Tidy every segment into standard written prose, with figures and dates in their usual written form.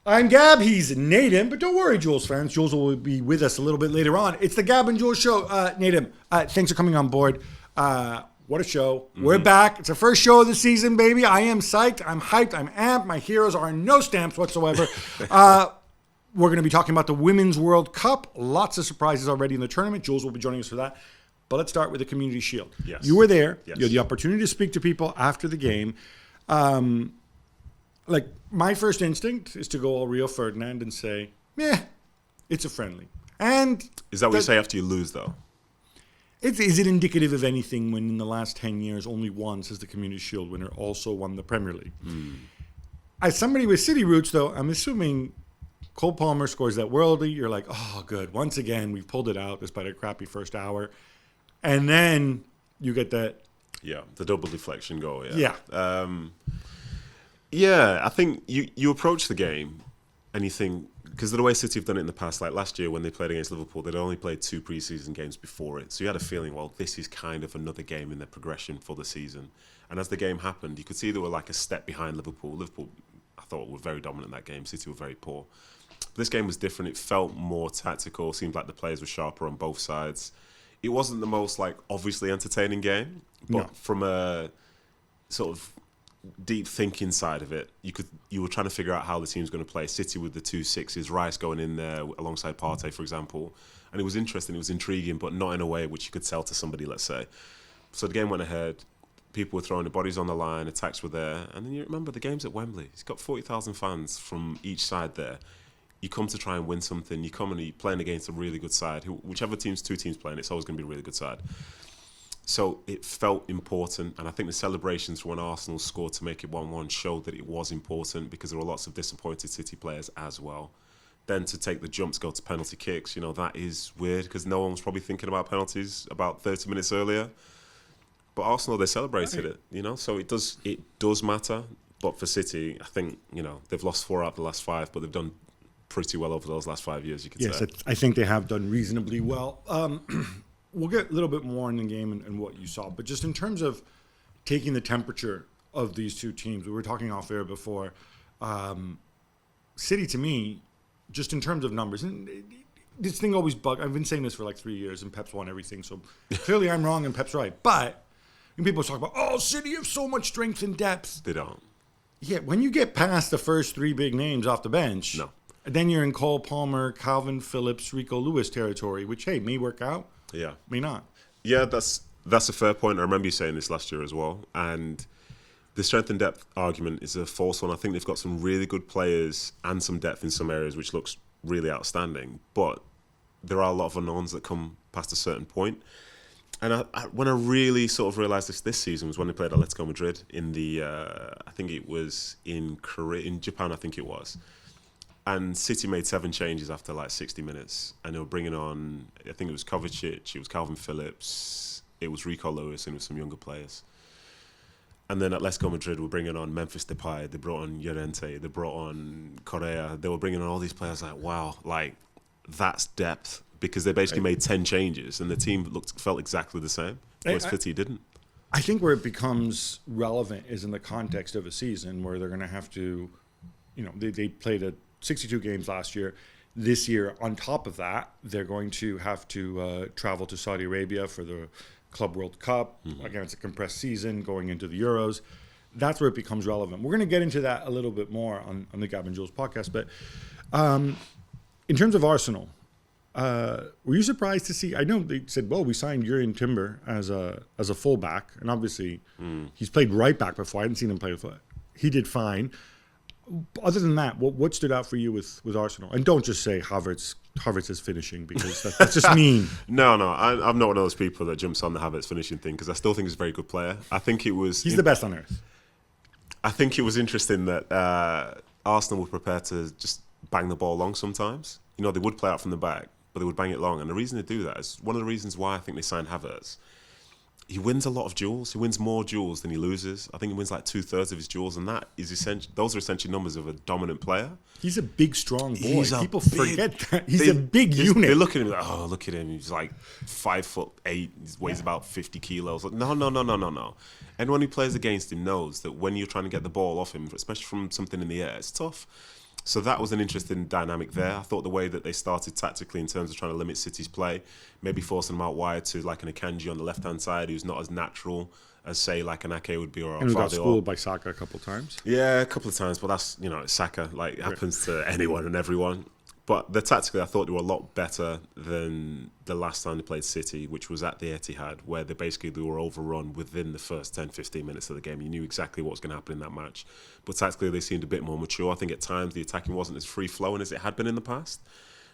I'm Gab, he's Nedum, but don't worry, Jules fans. Jules will be with us a little bit later on. It's the Gab and Jules show. Nedum, thanks for coming on board. What a show. We're back. It's our first show of the season, baby. I am psyched. I'm hyped. I'm amped. My heroes are no stamps whatsoever. We're going to be talking about the Women's World Cup. Lots of surprises already in the tournament. Jules will be joining us for that. But let's start with the Community Shield. Yes. You were there. Yes. You had the opportunity to speak to people after the game. My first instinct is to go all Rio Ferdinand and say, it's a friendly. And is that what you say after you lose, though? Is it indicative of anything when in the last 10 years only once has the Community Shield winner also won the Premier League? As somebody with City roots, though, I'm assuming Cole Palmer scores that worldie. You're like, oh, good. Once again, we've pulled it out despite a crappy first hour. And then you get that. Yeah, the double deflection goal, Yeah. I think you approach the game and you think, because the way City have done it in the past, like last year when they played against Liverpool, they'd only played 2 pre-season games before it. So you had a feeling, well, this is kind of another game in their progression for the season. And as the game happened, you could see they were like a step behind Liverpool. Liverpool, I thought, were very dominant in that game. City were very poor. But this game was different. It felt more tactical. Seemed like the players were sharper on both sides. It wasn't the most obviously entertaining game, but from a sort of deep thinking side of it, you were trying to figure out how the team's going to play. City with the 2 6s, Rice going in there alongside Partey, for example, and it was interesting, it was intriguing, but not in a way which you could sell to somebody, let's say. So the game went ahead, people were throwing their bodies on the line, attacks were there, and then you remember the game's at Wembley. It's got 40,000 fans from each side there. You come to try and win something. You come and you're playing against a really good side. Whichever two teams playing, it's always going to be a really good side. So it felt important, and I think the celebrations when Arsenal scored to make it 1-1 showed that it was important because there were lots of disappointed City players as well. Then to take the jump to go to penalty kicks, that is weird because no one was probably thinking about penalties about 30 minutes earlier. But Arsenal, they celebrated it, so it does matter. But for City, I think, they've lost 4 out of the last 5, but they've done pretty well over those last 5 years, you could say. Yes, I think they have done reasonably well. We'll get a little bit more in the game and what you saw, but just in terms of taking the temperature of these two teams, we were talking off air before. City, to me, just in terms of numbers, and this thing always bugs. I've been saying this for 3 years, and Pep's won everything, so clearly I'm wrong and Pep's right. But when people talk about, City have so much strength and depth, they don't. Yeah, when you get past the first 3 big names off the bench, then you're in Cole Palmer, Calvin Phillips, Rico Lewis territory, which may work out. Yeah. May not. Yeah, that's a fair point. I remember you saying this last year as well. And the strength and depth argument is a false one. I think they've got some really good players and some depth in some areas, which looks really outstanding. But there are a lot of unknowns that come past a certain point. And when I really sort of realised this season was when they played Atletico Madrid in the, I think it was in Japan, I think it was. And City made 7 changes after 60 minutes. And they were bringing on, I think it was Kovacic, it was Calvin Phillips, it was Rico Lewis, and it was some younger players. And then at Atletico Madrid were bringing on Memphis Depay, they brought on Llorente, they brought on Correa. They were bringing on all these players wow, that's depth. Because they basically made 10 changes and the team felt exactly the same. Whereas City didn't. I think where it becomes relevant is in the context of a season where they're going to have to, they played 62 games last year. This year, on top of that, they're going to have to travel to Saudi Arabia for the Club World Cup. Again, it's a compressed season going into the Euros. That's where it becomes relevant. We're going to get into that a little bit more on the Gab and Juls podcast. But in terms of Arsenal, were you surprised to see? I know they said, "Well, we signed Jurrien Timber as a fullback," and obviously he's played right back before. I hadn't seen him play before. He did fine. Other than that, what stood out for you with Arsenal? And don't just say Havertz is finishing because that's just mean. No, I'm not one of those people that jumps on the Havertz finishing thing because I still think he's a very good player. I think it was he's the best on earth. I think it was interesting that Arsenal were prepared to just bang the ball long sometimes. They would play out from the back, but they would bang it long. And the reason they do that is one of the reasons why I think they signed Havertz. He wins a lot of duels. He wins more duels than he loses. I think he wins 2/3 of his duels, and that is those are essentially numbers of a dominant player. He's a big, strong boy. People forget that. He's a big unit. They look at him look at him. He's 5'8". He weighs about 50 kilos. No. Anyone who plays against him knows that when you're trying to get the ball off him, especially from something in the air, it's tough. So that was an interesting dynamic there. I thought the way that they started tactically in terms of trying to limit City's play, maybe forcing them out wide to like an Akanji on the left-hand side, who's not as natural as, say, like an Ake would be, or And we got Alvarez. schooled by Saka a couple of times. Yeah, a couple of times, but that's, it's Saka. Like, it happens to anyone and everyone. But tactically, I thought they were a lot better than the last time they played City, which was at the Etihad, where they were overrun within the first 10, 15 minutes of the game. You knew exactly what was going to happen in that match. But tactically, they seemed a bit more mature. I think at times the attacking wasn't as free-flowing as it had been in the past.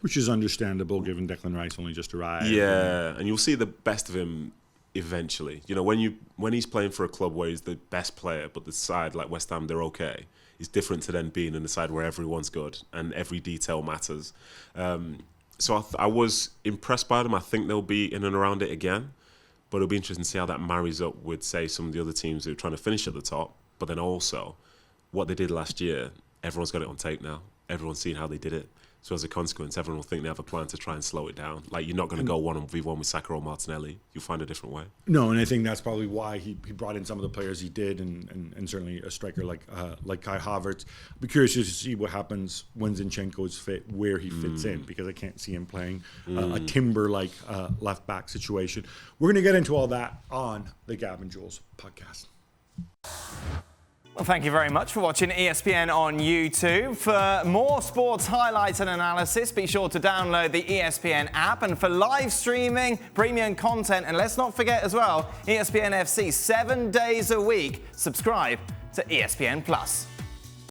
Which is understandable, given Declan Rice only just arrived. Yeah, and you'll see the best of him eventually. When he's playing for a club where he's the best player, but the side like West Ham, they're okay. It's different to then being in the side where everyone's good and every detail matters. So I was impressed by them. I think they'll be in and around it again, but it'll be interesting to see how that marries up with, say, some of the other teams who are trying to finish at the top. But then also, what they did last year, everyone's got it on tape now. Everyone's seen how they did it. So as a consequence, everyone will think they have a plan to try and slow it down. Like, you're not going to go 1v1 with Saka or Martinelli. You'll find a different way. No, and I think that's probably why he brought in some of the players he did, and certainly a striker like Kai Havertz. I'll be curious to see what happens when Zinchenko's fit, where he fits in, because I can't see him playing a Timber-like left-back situation. We're going to get into all that on the Gab and Juls podcast. Well, thank you very much for watching ESPN on YouTube. For more sports highlights and analysis, be sure to download the ESPN app. And for live streaming, premium content, and let's not forget as well, ESPN FC 7 days a week. Subscribe to ESPN Plus.